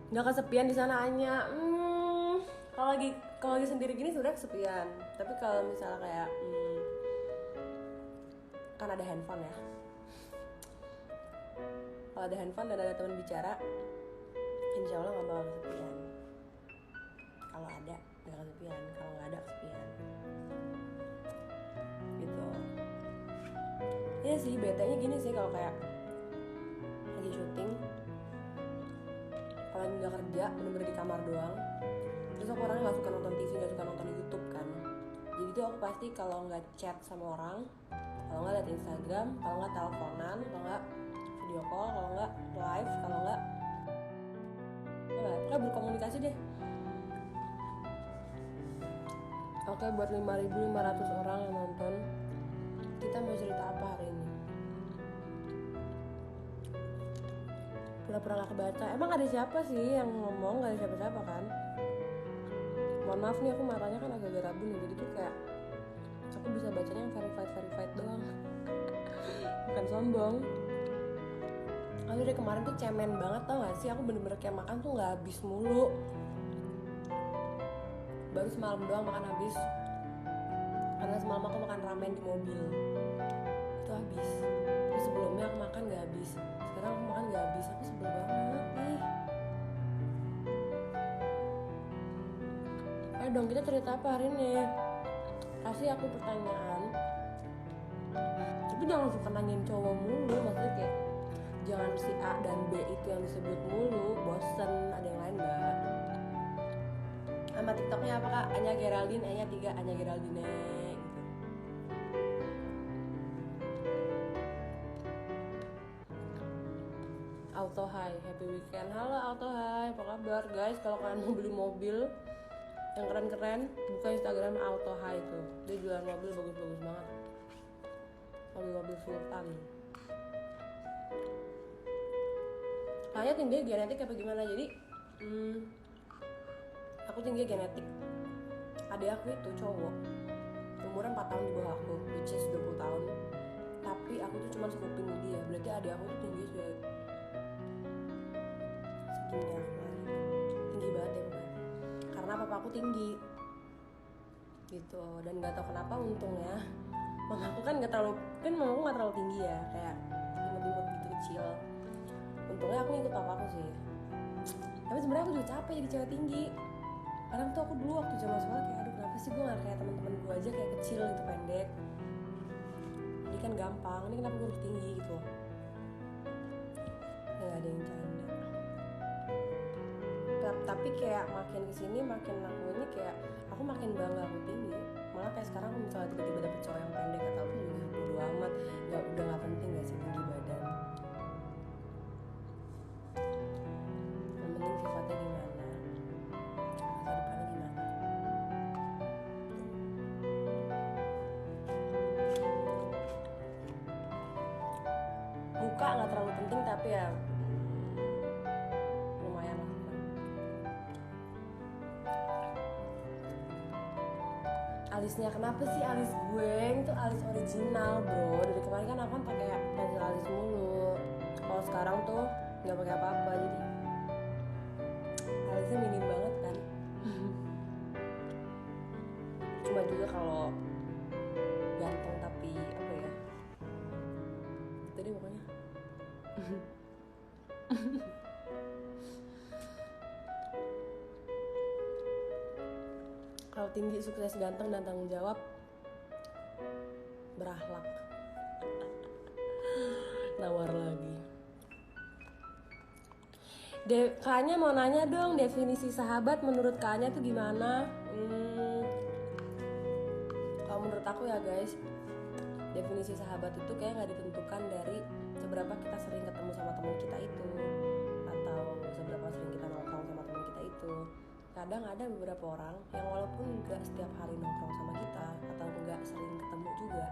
Nggak kesepian di sana Anya. Kalau lagi sendiri gini sebenarnya kesepian. Tapi kalau misalnya kayak kan ada handphone ya. Kalau ada handphone dan ada teman bicara, insya Allah nggak bakal kesepian. Kalau ada nggak kesepian, kalau nggak ada kesepian. Gitu. Iya sih, betanya gini sih kalau kayak lagi syuting, kalau nggak kerja, bener-bener di kamar doang. Terus aku orangnya nggak suka nonton TV, nggak suka nonton YouTube kan. Jadi tuh aku pasti kalau nggak chat sama orang, kalau nggak liat Instagram, kalau nggak teleponan, kalau nggak video call, kalau nggak live, kalau nggak pokoknya berkomunikasi deh. Oke, buat 5.500 orang yang nonton, kita mau cerita apa hari ini? Pura-pura gak kebaca. Emang ada siapa sih yang ngomong? Gak ada siapa-siapa kan? Mohon maaf nih, aku matanya kan agak rabu nih. Jadi tuh kayak aku bisa bacanya yang verified doang. Bukan sombong. Aku dari kemarin tuh cemen banget, tau gak sih? Aku bener-bener kayak makan tuh gak habis mulu. Baru semalam doang makan habis. Karena semalam aku makan ramen di mobil, itu habis. Terus sebelumnya aku makan gak habis. Sekarang aku makan gak habis. Aku sebel banget nih. Ayo dong, kita cerita apa hari ini? Kasih aku pertanyaan. Tapi jangan suka nanyain cowok mulu. Maksudnya kayak jangan si A dan B itu yang disebut mulu. Bosen, ada yang lain gak? Sama TikToknya apa kak? Anya Geraldine, Anya 3, Anya Geraldine gitu. Auto Hai, happy weekend. Halo Auto Hai, apa kabar guys? Kalau kalian mau beli mobil yang keren-keren, buka Instagram Auto Hai tuh. Dia jualan mobil bagus-bagus banget. Mobil-mobil sultan. Kayaknya tinggi genetik apa gimana? Jadi aku tinggi genetik. Adik aku itu cowok, umurnya 4 tahun di bawah aku, which is 20 tahun. Tapi aku tuh cuma sekuping dia. Berarti adik aku tuh tinggi sudah segini ya, tinggi banget ya pokoknya. Karena papa aku tinggi gitu. Dan nggak tahu kenapa untungnya mama aku kan nggak terlalu, kan mama aku nggak terlalu tinggi ya, kayak imut-imut gitu kecil. Untungnya aku ikut papa aku sih. Tapi sebenarnya aku juga capek jadi cewek tinggi. Kadang tuh aku dulu waktu zaman sekolah kayak aduh kenapa sih gue gak kayak teman-teman gue aja kayak kecil gitu, pendek. Ini kan gampang, ini kenapa gue harus tinggi gitu. Ya gak ada yang canda. Tapi kayak makin kesini makin aku ini kayak aku makin bangga aku tinggi. Malah kayak sekarang aku misalnya tiba-tiba dapet cowok yang pendek atau apa juga bodo amat. Ya udah gak penting gak sih tinggi badan. Yang penting sifatnya gimana, masa depannya gimana. Muka nggak terlalu penting tapi ya lumayan lah. Alisnya kenapa sih alis gue itu alis original bro. Dari kemarin kan aku kan pakai pensil alis mulu. Kalau sekarang tuh nggak pakai apa-apa jadi alisnya minim banget kan. Cuma juga kalau ganteng tapi apa ya, itu deh pokoknya. Kalau tinggi, sukses, ganteng, dan tanggung jawab, berakhlak. Nawar lagi. Kayaknya mau nanya dong, definisi sahabat menurut Kanya tuh gimana? Kalau menurut aku ya guys, definisi sahabat itu kayak nggak ditentukan dari seberapa kita sering ketemu sama teman kita itu, atau seberapa sering kita nongkrong sama teman kita itu. Kadang ada beberapa orang yang walaupun nggak setiap hari nongkrong sama kita atau nggak sering ketemu juga,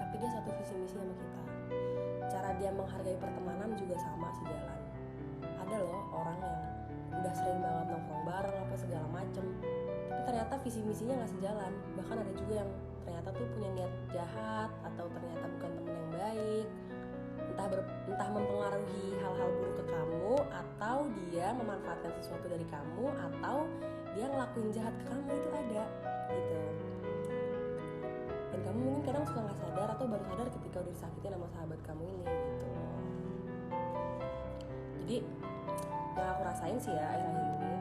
tapi dia satu visi misi sama kita. Cara dia menghargai pertemanan juga sama sejalan. Ada loh orang yang udah sering banget nongkrong bareng apa segala macem, tapi ternyata visi misinya nggak sejalan. Bahkan ada juga yang ternyata tuh punya niat jahat atau ternyata bukan temen yang baik. Entah mempengaruhi hal-hal buruk ke kamu atau dia memanfaatkan sesuatu dari kamu atau dia ngelakuin jahat ke kamu, itu ada gitu. Dan kamu mungkin kadang suka nggak sadar atau baru sadar ketika udah disakitin sama sahabat kamu ini gitu. Jadi yang aku rasain sih ya akhir-akhir ini,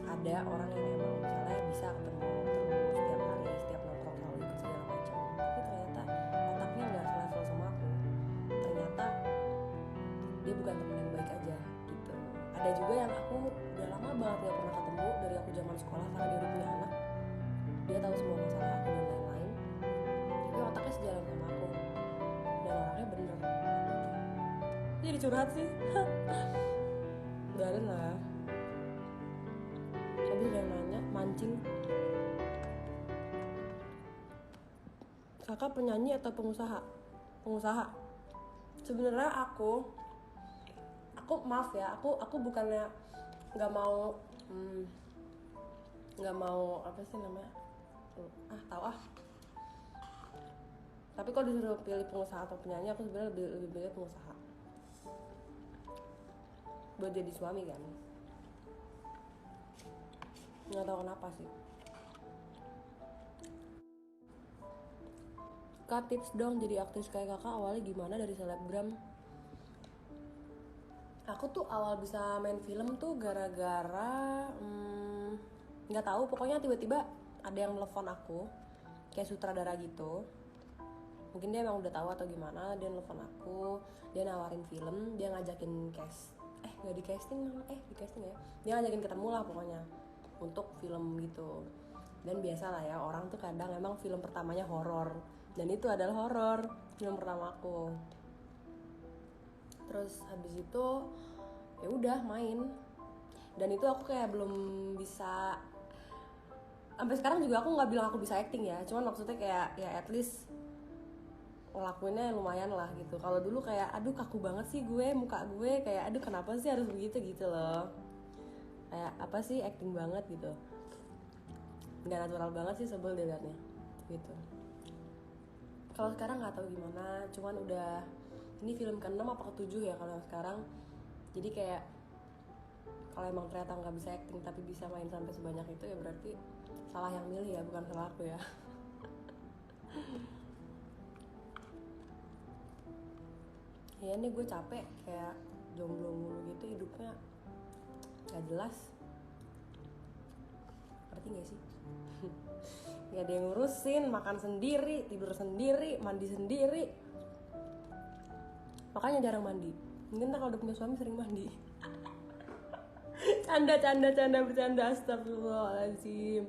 ada orang yang emang misalnya bisa ketemu terus setiap hari, setiap nongkrong selalu ikut segala macam, tapi ternyata otaknya nggak selevel sama aku. Ternyata dia bukan temen yang baik aja gitu. Ada juga yang aku udah lama banget gak pernah ketemu dari aku zaman sekolah karena dia udah punya anak, dia tahu semua masalah aku dan lain-lain, tapi otaknya sejalan sama aku dan orangnya bener gitu. Jadi curhat sih. Biarin lah. Habis dia nanya, mancing, kakak penyanyi atau pengusaha? Pengusaha. Sebenarnya aku maaf ya, aku bukannya nggak mau apa sih namanya, tapi kalau disuruh pilih pengusaha atau penyanyi, aku sebenarnya lebih pilih pengusaha buat jadi suami kan. Nggak tahu kenapa sih. Kak, tips dong jadi aktris kayak kakak, awalnya gimana dari selebgram? Aku tuh awal bisa main film tuh gara-gara nggak tahu, pokoknya tiba-tiba ada yang nelfon aku kayak sutradara gitu. Mungkin dia emang udah tahu atau gimana, dia nelfon aku, dia nawarin film, dia ngajakin di casting ya, dia ngajakin ketemu lah pokoknya untuk film gitu. Dan biasa lah ya, orang tuh kadang emang film pertamanya horor, dan itu adalah horor film pertama aku. Terus habis itu ya udah main, dan itu aku kayak belum bisa, sampai sekarang juga aku nggak bilang aku bisa acting ya, cuman maksudnya kayak ya at least ngelakuinnya lumayan lah gitu. Kalau dulu kayak aduh kaku banget sih muka gue kayak aduh kenapa sih harus begitu gitu loh, kayak apa sih acting banget gitu, nggak natural banget sih, sebel dilihatnya gitu. Kalau sekarang nggak tahu gimana, cuman udah ini film ke-6 apa ke-7 ya kalau yang sekarang. Jadi kayak kalau emang ternyata nggak bisa acting tapi bisa main sampai sebanyak itu, ya berarti salah yang milih ya, bukan salah aku ya. Ya ini gue capek kayak jomblo mulu gitu hidupnya, nggak jelas. Ngerti gak sih? Gak ada yang ngurusin, makan sendiri, tidur sendiri, mandi sendiri. Makanya jarang mandi. Mungkin ntar kalau udah punya suami sering mandi. Bercanda, astagfirullahaladzim.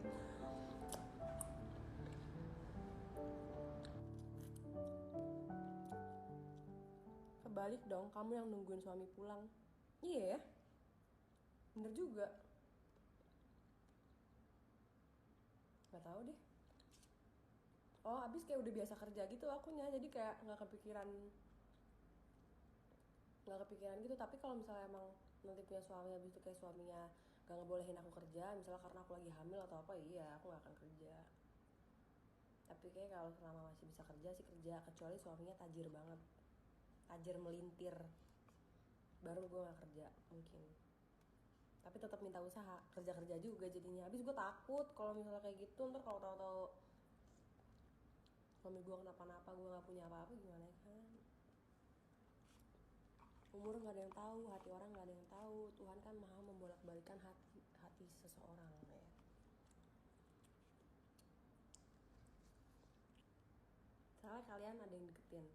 Kebalik dong, kamu yang nungguin suami pulang. Iya ya, bener juga. Gak tahu deh. Oh, abis kayak udah biasa kerja gitu akunya, jadi kayak nggak kepikiran gitu. Tapi kalau misalnya emang nanti punya suami, abis itu kayak suaminya gak ngebolehin aku kerja, misalnya karena aku lagi hamil atau apa, iya aku gak akan kerja. Tapi kayak kalau selama masih bisa kerja sih kerja, kecuali suaminya tajir banget, tajir melintir, baru gue gak kerja mungkin. Tapi tetap minta usaha, kerja juga jadinya. Abis gue takut kalau misalnya kayak gitu, ntar kalau tahu-tahu suami gue kenapa-napa, gue gak punya apa-apa gimana kan. Umur gak ada yang tahu, hati orang gak ada yang tahu. Tuhan kan maha membolak-balikan hati seseorang ya. Soalnya kalian ada yang deketin,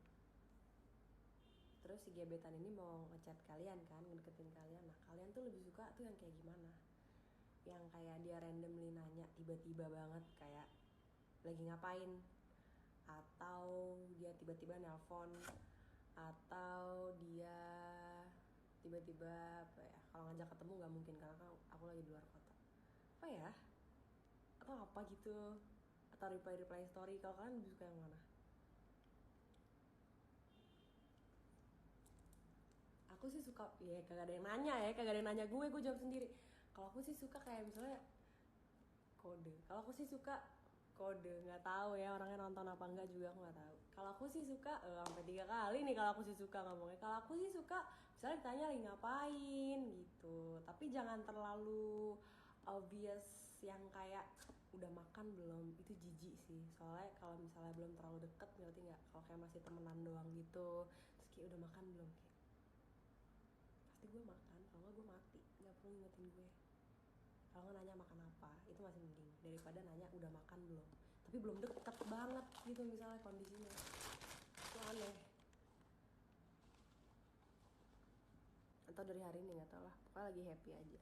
terus si gebetan ini mau ngechat kalian kan, ngedeketin kalian. Nah kalian tuh lebih suka tuh yang kayak gimana? Yang kayak dia randomly nanya tiba-tiba banget kayak lagi ngapain, atau dia tiba-tiba nelpon, atau dia tiba-tiba apa ya, kalau ngajak ketemu nggak mungkin karena kan aku lagi di luar kota, apa ya, atau apa gitu, atau reply story. Kalau kalian lebih suka yang mana? Aku sih suka, ya kagak ada yang nanya gue jawab sendiri. Kalau aku sih suka kayak misalnya kode. Kalau aku sih suka kode, nggak tahu ya orangnya nonton apa enggak juga aku nggak tahu. Kalau aku sih suka sampai 3 kali nih kalau aku sih suka ngomongnya. Kalau aku sih suka misalnya ditanya lagi ngapain gitu, tapi jangan terlalu obvious yang kayak udah makan belum, itu jijik sih. Soalnya kalau misalnya belum terlalu deket, ngerti nggak, kalau kayak masih temenan doang gitu terus kayak udah makan belum, kayak pasti gue makan, kalau nggak gue mati, nggak perlu ngingetin gue. Kalau nggak nanya makan apa, itu masih mending daripada nanya udah makan belum tapi belum deket banget gitu misalnya kondisinya. Itu aneh. Atau dari hari ini nggak tau lah, pokoknya lagi happy aja.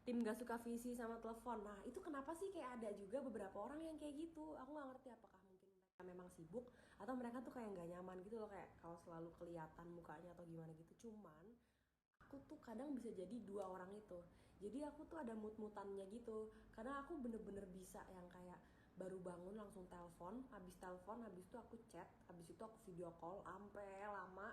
Tim gak suka visi sama telepon, nah itu kenapa sih kayak ada juga beberapa orang yang kayak gitu. Aku nggak ngerti, apakah mungkin mereka memang sibuk atau mereka tuh kayak nggak nyaman gitu loh, kayak kalau selalu kelihatan mukanya atau gimana gitu. Cuman aku tuh kadang bisa jadi dua orang itu, jadi aku tuh ada mood-mutannya gitu. Kadang aku bener-bener bisa yang kayak baru bangun langsung telepon, habis itu aku chat, habis itu aku video call ampe lama,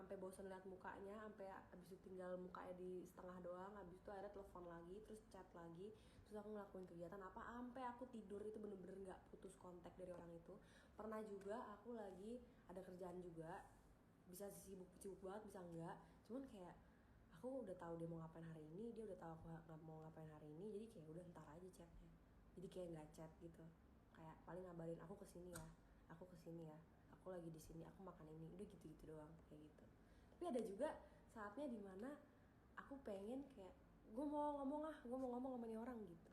ampe bosen lihat mukanya, ampe habis itu tinggal mukanya di setengah doang, habis itu akhirnya telepon lagi, terus chat lagi, terus aku ngelakuin kegiatan apa ampe aku tidur. Itu bener-bener nggak putus kontak dari orang itu. Pernah juga aku lagi ada kerjaan juga, bisa sibuk banget bisa enggak, cuman kayak aku udah tahu dia mau ngapain hari ini, dia udah tahu aku nggak mau ngapain hari ini, jadi kayak udah ntar aja chatnya. Jadi kayak nggak chat gitu, kayak paling ngabarin aku kesini ya, aku kesini ya, aku lagi di sini, aku makan ini, udah gitu-gitu doang kayak gitu. Tapi ada juga saatnya dimana aku pengen kayak gue mau ngomong sama nih orang gitu.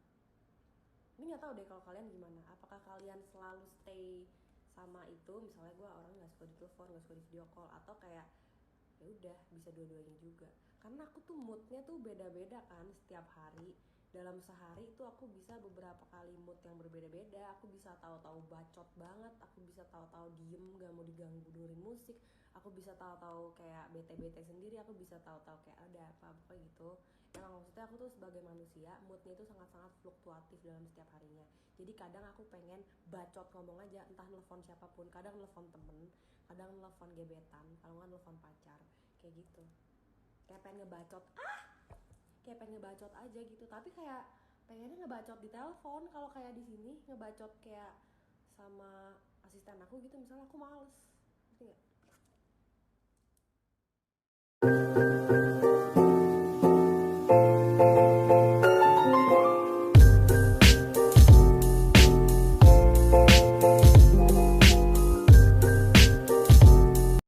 Ini nggak tahu deh kalau kalian gimana, apakah kalian selalu stay sama itu, misalnya gue orang nggak suka di telepon, nggak suka di video call, atau kayak ya udah bisa dua-duanya juga. Karena aku tuh moodnya tuh beda-beda kan setiap hari. Dalam sehari itu aku bisa beberapa kali mood yang berbeda-beda. Aku bisa tahu-tahu bacot banget, aku bisa tahu-tahu diem gak mau diganggu dengerin musik, aku bisa tahu-tahu kayak bete-bete sendiri, aku bisa tahu-tahu kayak ada apa pokoknya gitu. Emang maksudnya aku tuh sebagai manusia moodnya itu sangat-sangat fluktuatif dalam setiap harinya. Jadi kadang aku pengen bacot ngomong aja, entah nelfon siapapun, kadang nelfon temen, kadang nelfon gebetan, kalau nggak nelfon pacar, kayak gitu. Kayak pengen ngebacot, kayak pengen ngebacot aja gitu. Tapi kayak pengennya ngebacot di telepon. Kalau kayak di sini ngebacot kayak sama asisten aku gitu misalnya, aku males, ngerti nggak?